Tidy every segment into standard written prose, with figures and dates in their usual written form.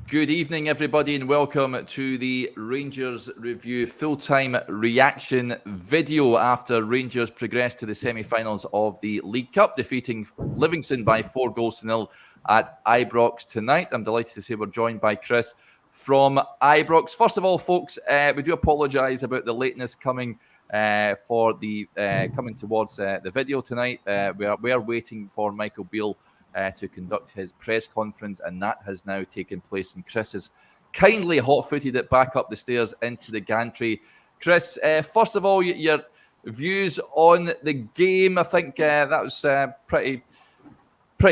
Good evening, everybody, and welcome to the Rangers Review full-time reaction video after Rangers progressed to the semi-finals of the League Cup, defeating Livingston by 4-0 at Ibrox tonight. I'm delighted to say we're joined by Chris from Ibrox. First of all, folks, we do apologise about the lateness coming coming towards the video tonight. We are waiting for Michael Beale to conduct his press conference, and that has now taken place. And Chris has kindly hot-footed it back up the stairs into the gantry. Chris, first of all, your views on the game. I think that was pretty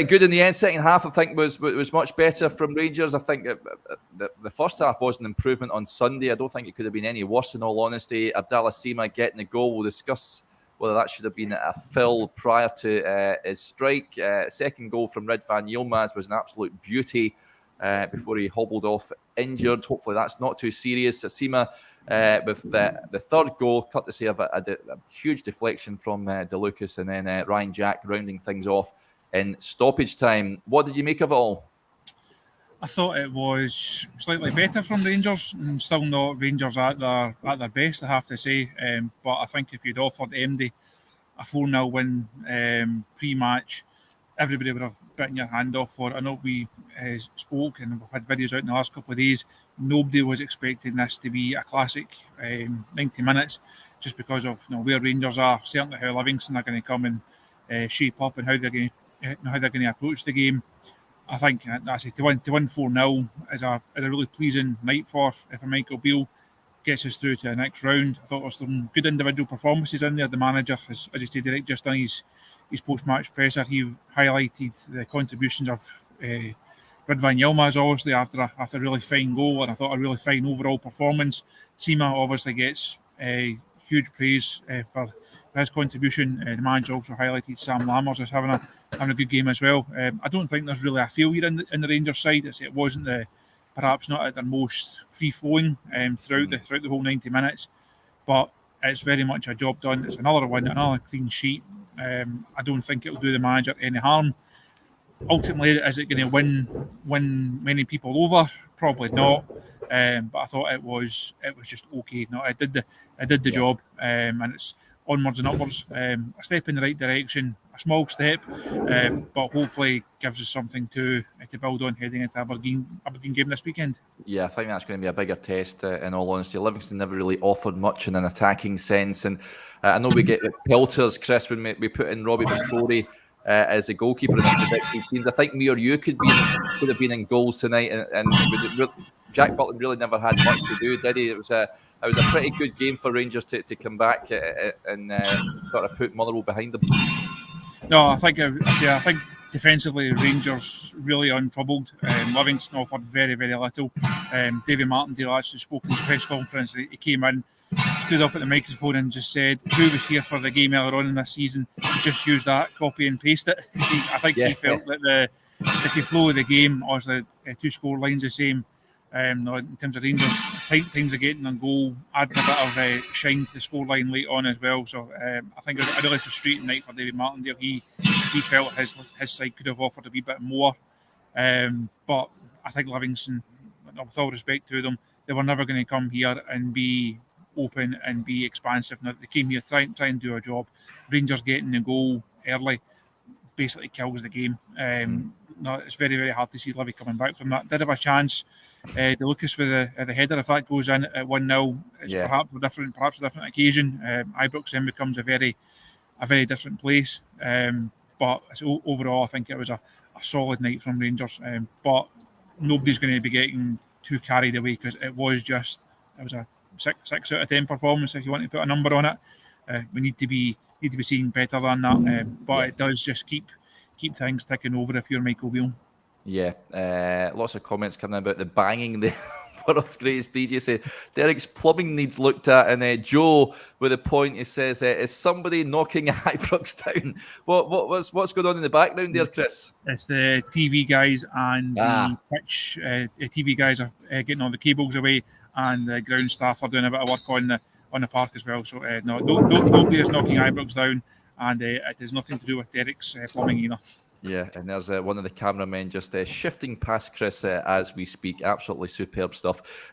good in the end. Second half, I think, was much better from Rangers. I think the first half was an improvement on Sunday. I don't think it could have been any worse, in all honesty. Abdallah Sima getting the goal. We'll discuss whether that should have been a fill prior to his strike. Second goal from Ridvan Yilmaz was an absolute beauty before he hobbled off injured. Hopefully that's not too serious. Sima with the third goal, courtesy of a huge deflection from DeLucas, and then Ryan Jack rounding things off in stoppage time. What did you make of it all? I thought it was slightly better from Rangers, and still not Rangers at their best, I have to say. But I think if you'd offered MD a 4-0 win pre-match, everybody would have bitten your hand off for it. I know we spoke and we've had videos out in the last couple of days. Nobody was expecting this to be a classic 90 minutes, just because of where Rangers are, certainly how Livingston are going to come and shape up and how they're going to approach the game. I think to win 4-0 is a really pleasing night for Michael Beale. Gets us through to the next round. I thought there were some good individual performances in there. The manager, as you said, just done his post-match presser. He highlighted the contributions of Ridvan Yilmaz, obviously, after a really fine goal, and I thought a really fine overall performance. Sima obviously gets huge praise for his contribution. The manager also highlighted Sam Lammers as having a good game as well. I don't think there's really a failure in the Rangers side. It wasn't perhaps not at their most free-flowing throughout the whole 90 minutes, but it's very much a job done. It's another win, another clean sheet. I don't think it'll do the manager any harm. Ultimately, is it going to win many people over? Probably not. But I thought it was just okay. No, it did the job, and it's onwards and upwards. A step in the right direction, a small step, but hopefully gives us something to build on heading into Aberdeen game this weekend. Yeah, I think that's going to be a bigger test, in all honesty. Livingston never really offered much in an attacking sense, and I know we get pelters, Chris, when we put in Robbie McCrory as the goalkeeper in the predicted teams. I think me or you could have been in goals tonight, and Jack Butland really never had much to do, did he? It was a pretty good game for Rangers to come back and sort of put Motherwell behind them. No, I think defensively Rangers really untroubled. Livingston offered very, very little. David Martindale actually spoke in his press conference. He came in, stood up at the microphone and just said, who was here for the game earlier on in this season, just use that, copy and paste it. I think he felt that the flow of the game, obviously two score lines the same. In terms of Rangers, times of getting on goal, adding a bit of shine to the scoreline late on as well. So I think it was a really frustrating night for David Martindale. He felt his side could have offered a wee bit more, but I think Livingston, with all respect to them, they were never going to come here and be open and be expansive. Now, they came here try and do a job. Rangers getting the goal early basically kills the game. It's very, very hard to see Livy coming back from that. Did have a chance. DeLucas with the header, if that goes in at 1-0, it's perhaps a different occasion. Ibrox then becomes a very different place. But overall, I think it was a solid night from Rangers. But nobody's going to be getting too carried away, because it was a 6 out of 10 performance, if you want to put a number on it. We need to be seeing better than that. But it does just keep things ticking over if you're Michael Beale. Yeah, lots of comments coming about the banging the world's greatest DJ. Say Derek's plumbing needs looked at, and Joe with a point, he says, "Is somebody knocking Ibrox down?" What's going on in the background there, Chris? It's the TV guys and the pitch. TV guys are getting all the cables away, and the ground staff are doing a bit of work on the park as well. So nobody is knocking Ibrox down, and it has nothing to do with Derek's plumbing either. Yeah, and there's one of the cameramen just shifting past Chris as we speak. Absolutely superb stuff.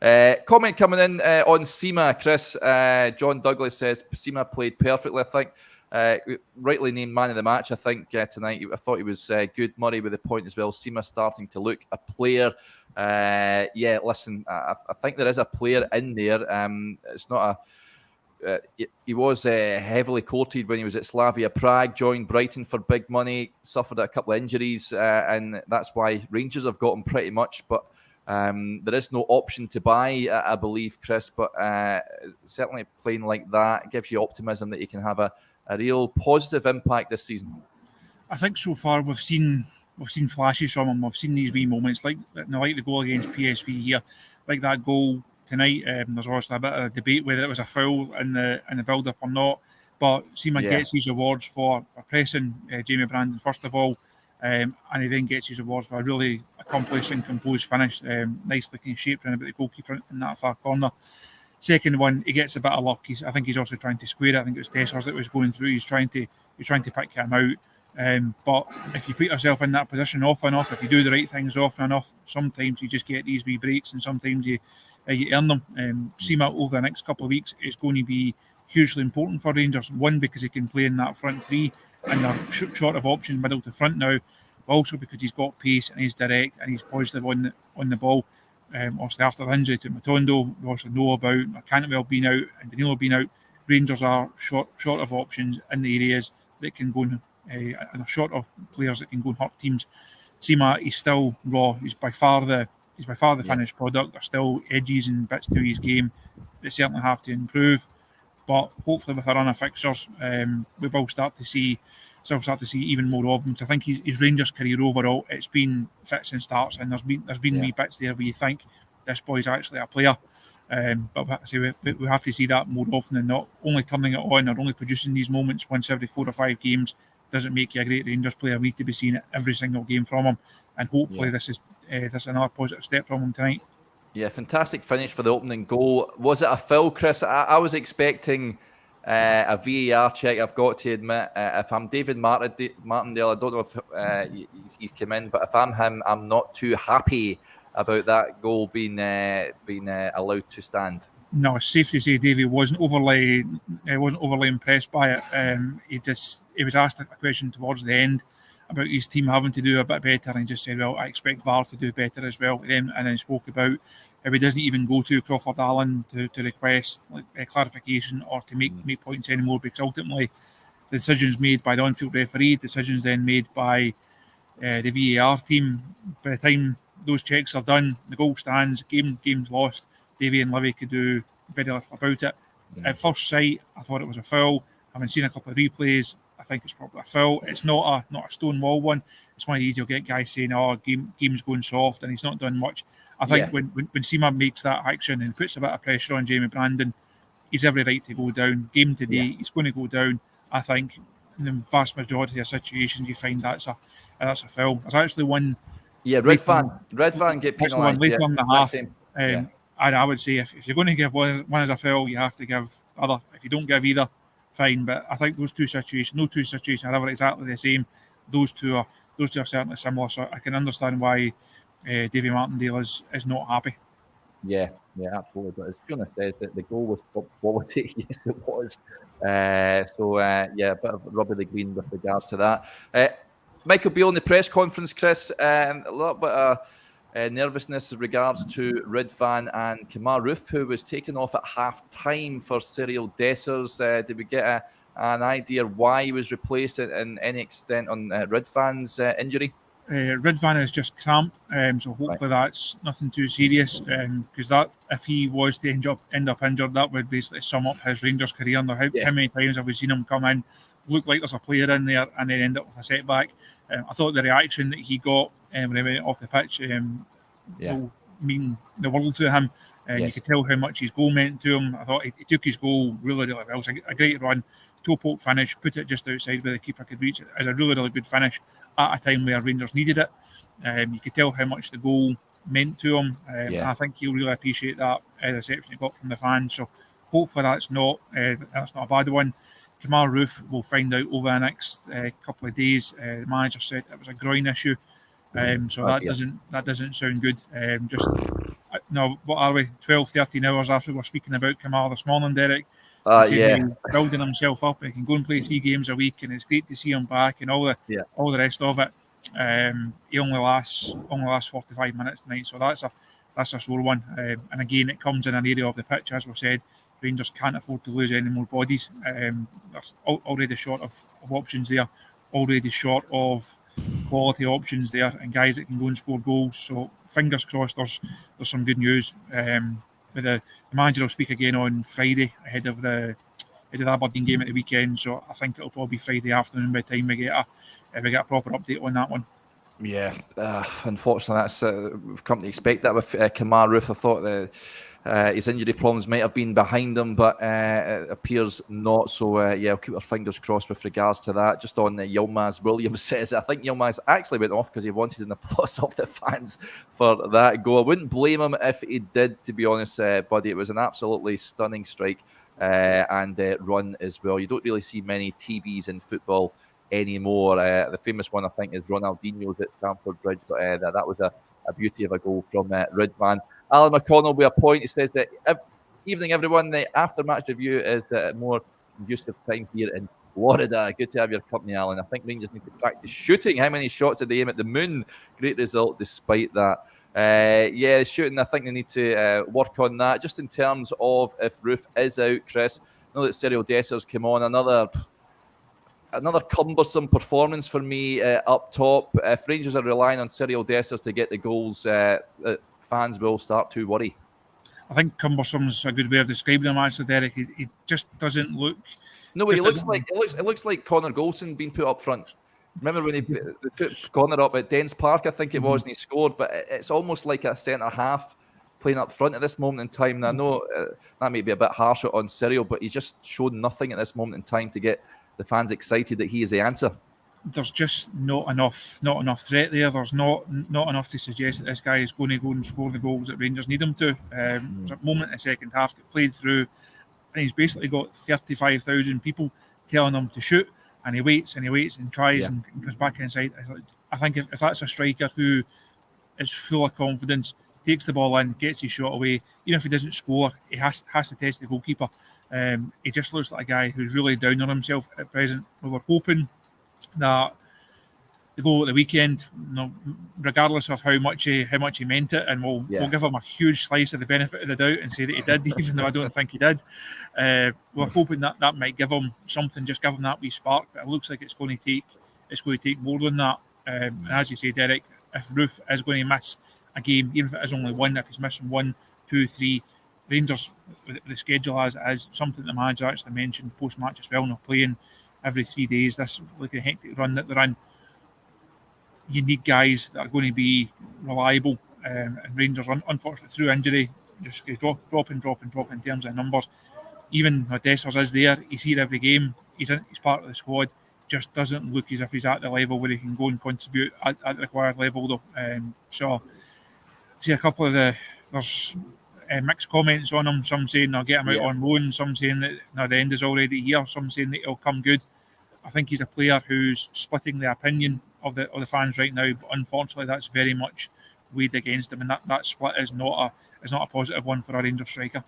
Comment coming in on Sima, Chris. John Douglas says Sima played perfectly, I think. Rightly named man of the match, I think, tonight. I thought he was good. Murray with the point as well. Sima starting to look a player. Listen, I think there is a player in there. It's not a... he was heavily courted when he was at Slavia Prague, joined Brighton for big money, suffered a couple of injuries, and that's why Rangers have got him pretty much. But there is no option to buy, I believe, Chris. But certainly playing like that gives you optimism that he can have a real positive impact this season. I think so far we've seen flashes from him. We've seen these wee moments like the goal against PSV here, like that goal tonight. There's obviously a bit of debate whether it was a foul in the build-up or not, but Seaman gets his awards for pressing Jamie Brandon first of all, and he then gets his awards for a really accomplished and composed finish, nice looking shape round about the goalkeeper in that far corner. Second one, he gets a bit of luck. I think he's also trying to square it. I think it was Tessers that was going through. He's trying to pick him out. But if you put yourself in that position often enough, if you do the right things often enough, sometimes you just get these wee breaks, and sometimes you earn them. Seema over the next couple of weeks is going to be hugely important for Rangers. One, because he can play in that front three and they're short of options middle to front now, but also because he's got pace and he's direct and he's positive on the ball. Obviously after the injury to Matondo, we also know about Cantwell being out and Danilo being out. Rangers are short of options in the areas that can go and are short of players that can go and hurt teams. Seema, he's still raw. He's by far the finished product. There's still edges and bits to his game that certainly have to improve. But hopefully with a run of fixtures, we will start to see even more of him. So I think his Rangers career overall, it's been fits and starts, and there's been wee bits there where you think this boy's actually a player. But we have to see that more often than not. Only turning it on or only producing these moments once every 4 or 5 games doesn't make you a great Rangers player. We need to be seeing it every single game from him, and hopefully this is another positive step from him tonight. Yeah, fantastic finish for the opening goal. Was it a foul, Chris? I was expecting a VAR check, I've got to admit. If I'm David Martindale, I don't know if he's come in, but if I'm him, I'm not too happy about that goal being allowed to stand. No, it's safe to say Davey wasn't overly impressed by it. He was asked a question towards the end about his team having to do a bit better, and he just said, "Well, I expect VAR to do better as well." And then spoke about how he doesn't even go to Crawford Allen to request clarification or to make points anymore, because ultimately the decisions made by the on-field referee, decisions then made by the VAR team. By the time those checks are done, the goal stands, game's lost. Davey and Livy could do very little about it. At first sight, I thought it was a foul. Having seen a couple of replays, I think it's probably a foul. It's not a stone wall one. It's one of these you'll get guys saying, "Oh, game's going soft," and he's not done much. I think when Seema makes that action and puts a bit of pressure on Jamie Brandon, he's every right to go down. Game today, he's going to go down. I think in the vast majority of situations, you find that's a foul. There's actually one. Yeah, Red Van get penalised later on the half. And I would say if you're going to give one as a foul, you have to give other. If you don't give either, fine. But I think no two situations are ever exactly the same. Those two are certainly similar. So I can understand why Davy Martindale is not happy. Yeah, absolutely. But as Fiona says, that the goal was top quality. Yes, it was. A bit of rubber the green with regards to that. Michael Beale in the press conference, Chris, a little bit of nervousness in regards to Ridvan and Kemar Roof, who was taken off at half-time for Cyril Dessers. Did we get an idea why he was replaced in any extent on Ridvan's injury? Ridvan is just cramp, so hopefully that's nothing too serious, because that, if he was to end up injured, that would basically sum up his Rangers career. How many times have we seen him come in, look like there's a player in there, and then end up with a setback? I thought the reaction that he got when he went off the pitch will mean the world to him. You could tell how much his goal meant to him. I thought he took his goal really, really well. It was a great run, toe poke finish, put it just outside where the keeper could reach it. It was a really, really good finish at a time where Rangers needed it. You could tell how much the goal meant to him. And I think he'll really appreciate that reception he got from the fans. So hopefully that's not a bad one. Kamar Roof, we'll find out over the next couple of days. The manager said it was a groin issue, so that doesn't sound good. No, what are we? 12, 13 hours after we're speaking about Kamar this morning, Derek. He's building himself up. He can go and play 3 games a week, and it's great to see him back and all the rest of it. He only lasts 45 minutes tonight, so that's a sore one. And again, it comes in an area of the pitch, as we've said. Rangers can't afford to lose any more bodies. They're already short of options there, already short of quality options there, and guys that can go and score goals. So fingers crossed, there's some good news. With the manager will speak again on Friday ahead of the Aberdeen game at the weekend. So I think it'll probably be Friday afternoon by the time we get a proper update on that one. Yeah, unfortunately, that's we've come to expect that with Kamar Roof. I thought that his injury problems might have been behind him, but it appears not. So, I'll keep our fingers crossed with regards to that. Just on Yilmaz Williams says, I think Yilmaz actually went off because he wanted an applause of the fans for that goal. I wouldn't blame him if he did, to be honest, buddy. It was an absolutely stunning strike and run as well. You don't really see many TBs in football anymore. The famous one, I think, is Ronaldinho's at Stamford Bridge, but that was a beauty of a goal from Ridvan. Alan McConnell with a point. He says that evening, everyone. The after-match review is a more conducive time here in Florida. Good to have your company, Alan. I think Rangers need to practice shooting. How many shots did they aim at the moon? Great result despite that. Shooting, I think they need to work on that. Just in terms of if Roof is out, Chris, I know that Cyril Desser's come on. Another cumbersome performance for me up top. If Rangers are relying on Cyril Dessers to get the goals, fans will start to worry. I think cumbersome's a good way of describing him, actually, Derek. He just doesn't look. No, it looks like Connor Goldson being put up front. Remember when they put Connor up at Dens Park, I think it was, and he scored. But it's almost like a centre half playing up front at this moment in time. And I know that may be a bit harsh on Cyril, but he's just shown nothing at this moment in time to get the fans excited that he is the answer. There's just not enough threat there. There's not enough to suggest that this guy is going to go and score the goals that Rangers need him to. There's a moment in the second half that played through, and he's basically got 35,000 people telling him to shoot, and he waits and tries and goes back inside. I think if that's a striker who is full of confidence, takes the ball in, gets his shot away, even if he doesn't score, he has to test the goalkeeper. He just looks like a guy who's really down on himself at present. We were hoping that the goal at the weekend, regardless of how much he meant it, and we'll give him a huge slice of the benefit of the doubt and say that he did, even though I don't think he did. We're hoping that might give him something, just give him that wee spark. But it looks like it's going to take more than that. And as you say, Derek, if Roof is going to miss a game, even if it is only one, if he's missing 1, 2, 3, Rangers, with the schedule as it is, something the manager actually mentioned post-match as well, not playing every 3 days, this like a hectic run that they're in. You need guys that are going to be reliable, and Rangers, unfortunately, through injury, just drop in terms of numbers. Even though Dessers is there, he's here every game, he's part of the squad, just doesn't look as if he's at the level where he can go and contribute at the required level, though. So, see a couple of there's mixed comments on him. Some saying they'll get him out on loan. Some saying that the end is already here. Some saying that he'll come good. I think he's a player who's splitting the opinion of the fans right now. But unfortunately, that's very much weighed against him, and that split is not a positive one for a Rangers striker.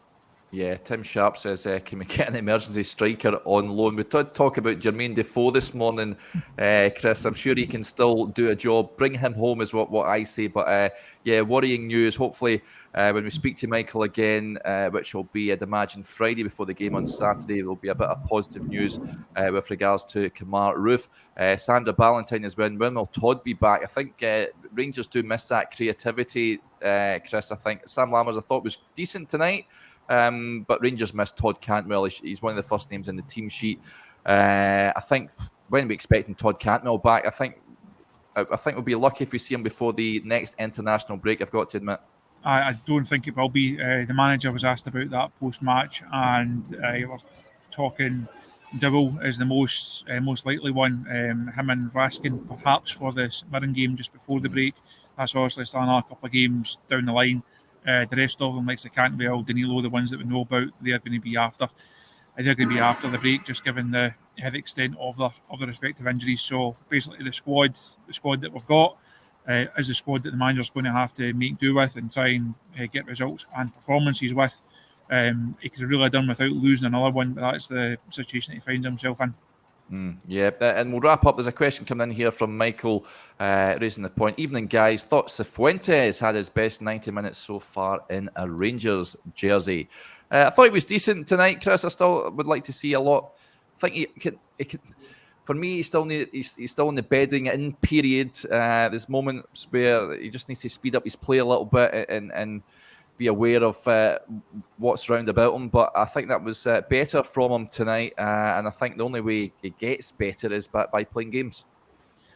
Yeah, Tim Sharp says, can we get an emergency striker on loan? We did talk about Jermaine Defoe this morning, Chris. I'm sure he can still do a job. Bring him home is what I say. But worrying news. Hopefully, when we speak to Michael again, which will be, I'd imagine, Friday before the game on Saturday, there will be a bit of positive news with regards to Kamar Roof. Sandra Ballantyne as well. When will Todd be back? I think Rangers do miss that creativity, Chris. I think Sam Lammers, I thought, was decent tonight. But Rangers missed Todd Cantwell. He's one of the first names in the team sheet. I think when we expecting Todd Cantwell back, I think we'll be lucky if we see him before the next international break, I've got to admit. I don't think it will be. The manager was asked about that post-match, and we're talking Dowell is the most likely one. Him and Raskin perhaps for the Mirren game just before the break. That's obviously still another couple of games down the line. The rest of them, like the Cantwell, Danilo, the ones that we know about, they're going to be after the break, just given the the extent of their respective injuries. So basically, the squad that we've got is the squad that the manager's going to have to make do with and try and get results and performances with. He could have really done without losing another one, but that's the situation that he finds himself in. Yeah, and we'll wrap up. There's a question coming in here from Michael, raising the point. Evening, guys. Thought Cifuentes had his best 90 minutes so far in a Rangers jersey. I thought he was decent tonight, Chris. I still would like to see a lot. I think he could. For me, he's still in the bedding in period. There's moments where he just needs to speed up his play a little bit and be aware of what's round about him. But I think that was better from him tonight. And I think the only way it gets better is by playing games.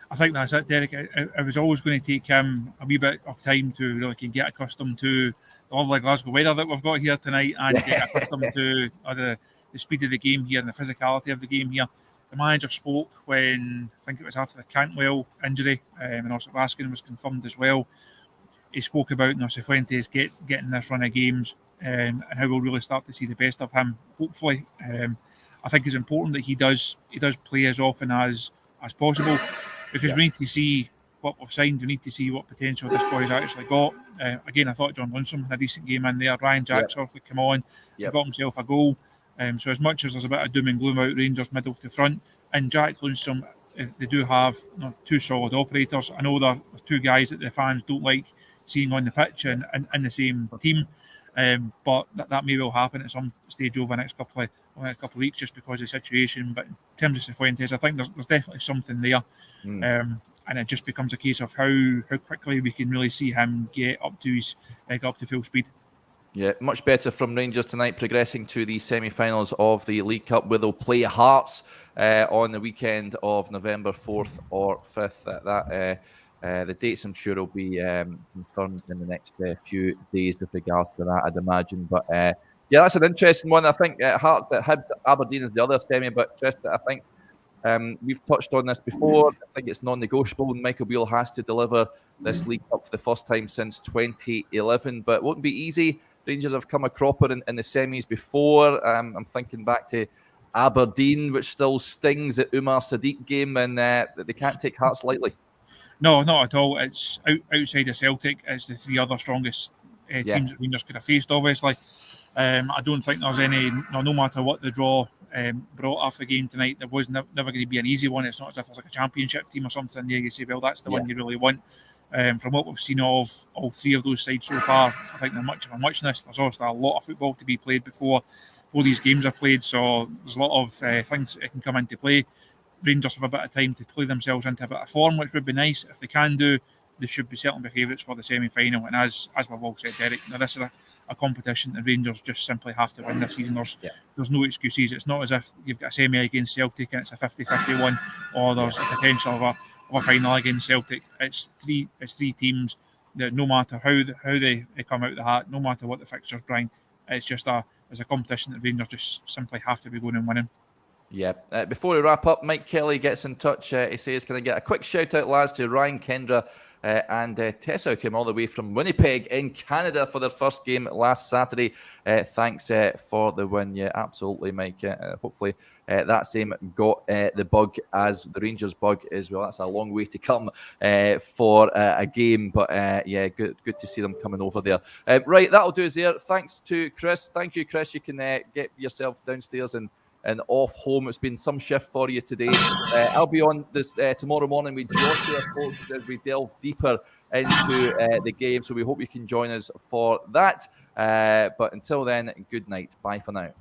I think that's it, Derek. It was always going to take him a wee bit of time to really get accustomed to the lovely Glasgow weather that we've got here tonight and get accustomed to the speed of the game here and the physicality of the game here. The manager spoke when, I think it was after the Cantwell injury, and also Raskin was confirmed as well. He spoke about Cifuentes getting this run of games and how we'll really start to see the best of him, hopefully. I think it's important that he does play as often as possible, because we need to see what we've signed. We need to see what potential this boy's actually got. Again, I thought John Lundstram had a decent game in there. Ryan Jack's obviously come on, got himself a goal. So as much as there's a bit of doom and gloom out Rangers middle to front, and Jack Lundstram, they do have two solid operators. I know they're two guys that the fans don't like seeing on the pitch and in the same team, but that may well happen at some stage over the next couple of weeks just because of the situation. But in terms of Cifuentes, I think there's definitely something there, and it just becomes a case of how quickly we can really see him get up to full speed. Yeah, much better from Rangers tonight, progressing to the semi-finals of the League Cup, where they'll play Hearts on the weekend of November 4th or 5th. The dates, I'm sure, will be confirmed in the next few days with regards to that, I'd imagine. But that's an interesting one. I think Hearts at Hibs, Aberdeen is the other semi. But Chris, I think we've touched on this before. I think it's non-negotiable, and Michael Beale has to deliver this League Cup for the first time since 2011. But it won't be easy. Rangers have come a cropper in the semis before. I'm thinking back to Aberdeen, which still stings at Umar Sadiq game, and they can't take Hearts lightly. No, not at all. It's outside of Celtic. It's the three other strongest teams that Rangers could have faced, obviously. I don't think there's any, no matter what the draw brought off the game tonight, there was never going to be an easy one. It's not as if there's like a championship team or something there. You say, well, that's the one you really want. From what we've seen of all three of those sides so far, I think they're much of a muchness. There's also a lot of football to be played before these games are played, so there's a lot of things that can come into play. Rangers have a bit of time to play themselves into a bit of form, which would be nice. If they can do, they should be certainly favourites for the semi-final. And as we've all said, Derek, this is a competition that Rangers just simply have to win this season. There's no excuses. It's not as if you've got a semi against Celtic and it's a 50-51, or there's a potential of a final against Celtic. It's three teams that no matter how they come out of the hat, no matter what the fixtures bring, it's a competition that Rangers just simply have to be going and winning. Yeah. Before we wrap up, Mike Kelly gets in touch. He says, can I get a quick shout out, lads, to Ryan Kendra and Tessa, who came all the way from Winnipeg in Canada for their first game last Saturday. Thanks for the win. Yeah, absolutely, Mike. Hopefully that same got the bug as the Rangers bug as well. That's a long way to come for a game, but good to see them coming over there. Right, that'll do us there. Thanks to Chris. Thank you, Chris. You can get yourself downstairs and off home. It's been some shift for you today. I'll be on this tomorrow morning with Joshua as we delve deeper into the game. So we hope you can join us for that. But until then, good night. Bye for now.